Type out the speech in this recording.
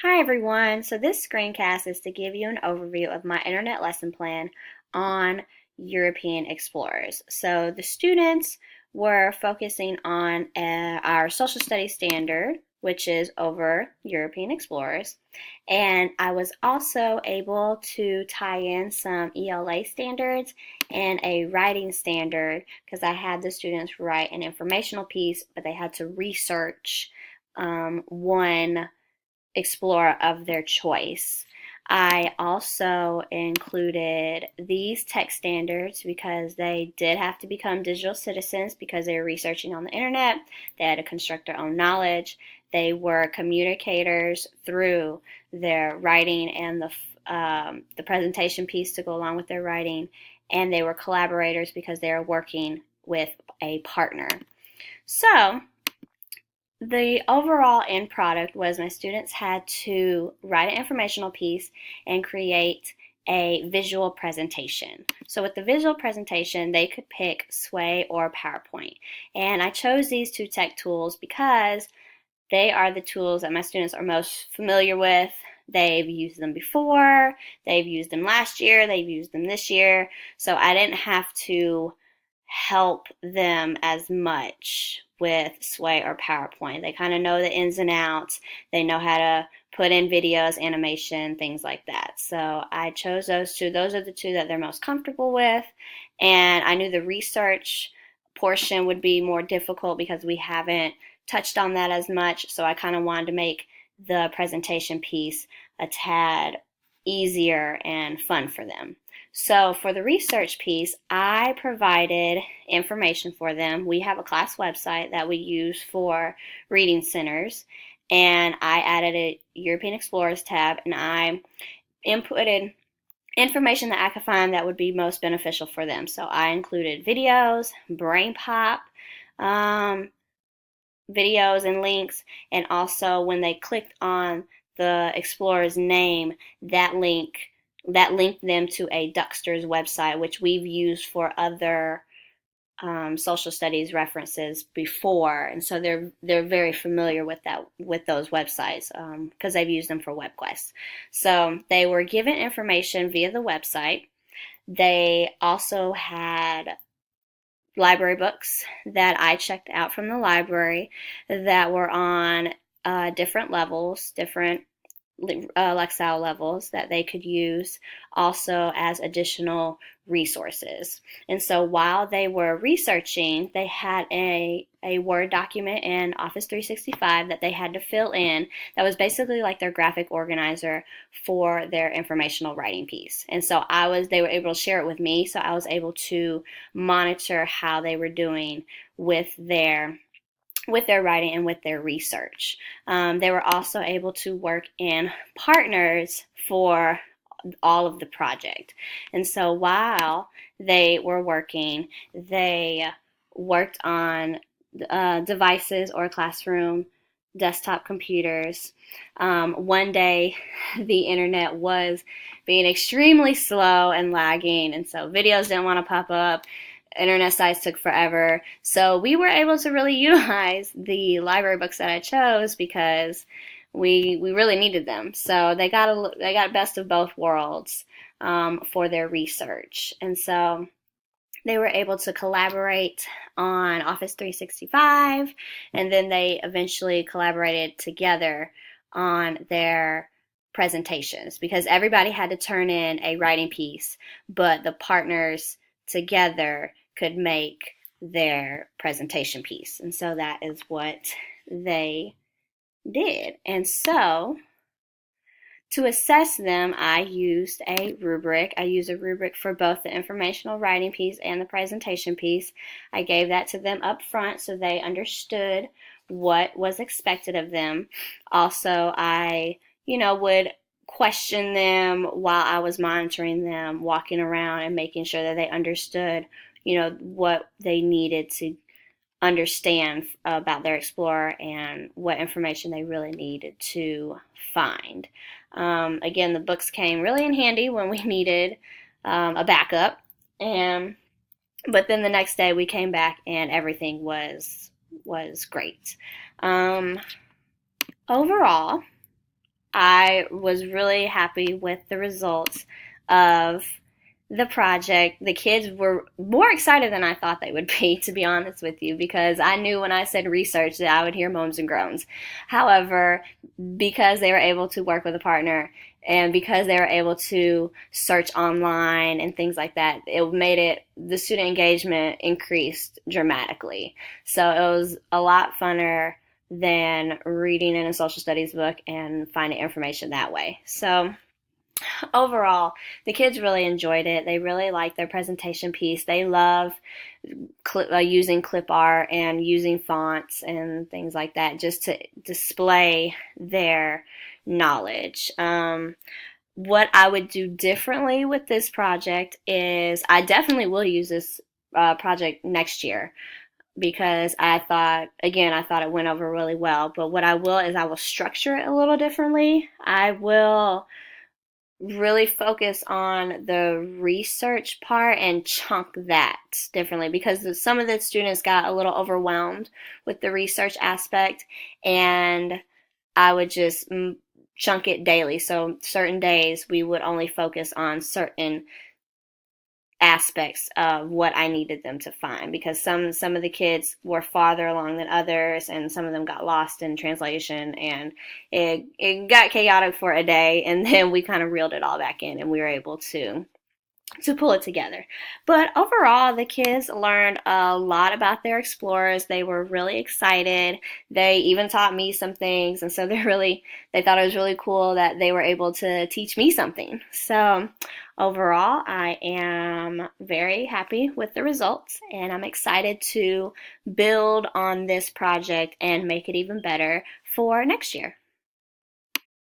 Hi everyone. So this screencast is to give you an overview of my internet lesson plan on European explorers. So the students were focusing on our social studies standard, which is over European explorers. And I was also able to tie in some ELA standards and a writing standard because I had the students write an informational piece, but they had to research one explorer of their choice. I also included these tech standards because they did have to become digital citizens because they were researching on the internet. They had to construct their own knowledge. They were communicators through their writing and the presentation piece to go along with their writing. And they were collaborators because they were working with a partner. So the overall end product was my students had to write an informational piece and create a visual presentation. So with the visual presentation, they could pick Sway or PowerPoint. And I chose these two tech tools because they are the tools that my students are most familiar with. They've used them before, they've used them last year, they've used them this year. So I didn't have to help them as much with Sway or PowerPoint. They kind of know the ins and outs. They know how to put in videos, animation, things like that. So I chose those two. Those are the two that they're most comfortable with. And I knew the research portion would be more difficult because we haven't touched on that as much. So I kind of wanted to make the presentation piece a tad easier and fun for them. So for the research piece, I provided information for them. We have a class website that we use for reading centers, and I added a European Explorers tab, and I inputted information that I could find that would be most beneficial for them. So I included videos, brain pop, um, videos and links, and also when they clicked on the explorer's name, that linked them to a Duckster's website, which we've used for other social studies references before, and so they're very familiar with those websites because they've used them for WebQuest. So they were given information via the website. They also had library books that I checked out from the library that were on different levels, different Lexile levels that they could use also as additional resources. And so while they were researching, they had a Word document in Office 365 that they had to fill in that was basically like their graphic organizer for their informational writing piece. And so they were able to share it with me, so I was able to monitor how they were doing with their writing and with their research. They were also able to work in partners for all of the project. And so while they were working, they worked on devices or classroom desktop computers. One day, the internet was being extremely slow and lagging, and so videos didn't want to pop up. Internet sites took forever. So we were able to really utilize the library books that I chose because we really needed them. So they got best of both worlds for their research, and so they were able to collaborate on Office 365, and then they eventually collaborated together on their presentations because everybody had to turn in a writing piece, but the partners together could make their presentation piece. And so that is what they did. And so to assess them, I used a rubric. I used a rubric for both the informational writing piece and the presentation piece. I gave that to them up front so they understood what was expected of them. Also, I, would question them while I was monitoring them, walking around and making sure that they understood, what they needed to understand about their explorer and what information they really needed to find. Again, the books came really in handy when we needed a backup, and but then the next day we came back and everything was great. Overall, I was really happy with the results of the project. The kids were more excited than I thought they would be, to be honest with you, because I knew when I said research that I would hear moans and groans. However, because they were able to work with a partner and because they were able to search online and things like that, it made the student engagement increased dramatically. So it was a lot funner than reading in a social studies book and finding information that way. So overall, the kids really enjoyed it. They really liked their presentation piece. They love using clip art and using fonts and things like that just to display their knowledge. What I would do differently with this project is I definitely will use this project next year because I thought it went over really well. But what I will is I will structure it a little differently. I will really focus on the research part and chunk that differently because some of the students got a little overwhelmed with the research aspect, and I would just chunk it daily. So certain days we would only focus on certain aspects of what I needed them to find because some of the kids were farther along than others and some of them got lost in translation, and it got chaotic for a day, and then we kind of reeled it all back in and we were able to pull it together. But overall, the kids learned a lot about their explorers. They were really excited. They even taught me some things, and so they thought it was really cool that they were able to teach me something. So overall, I am very happy with the results, and I'm excited to build on this project and make it even better for next year.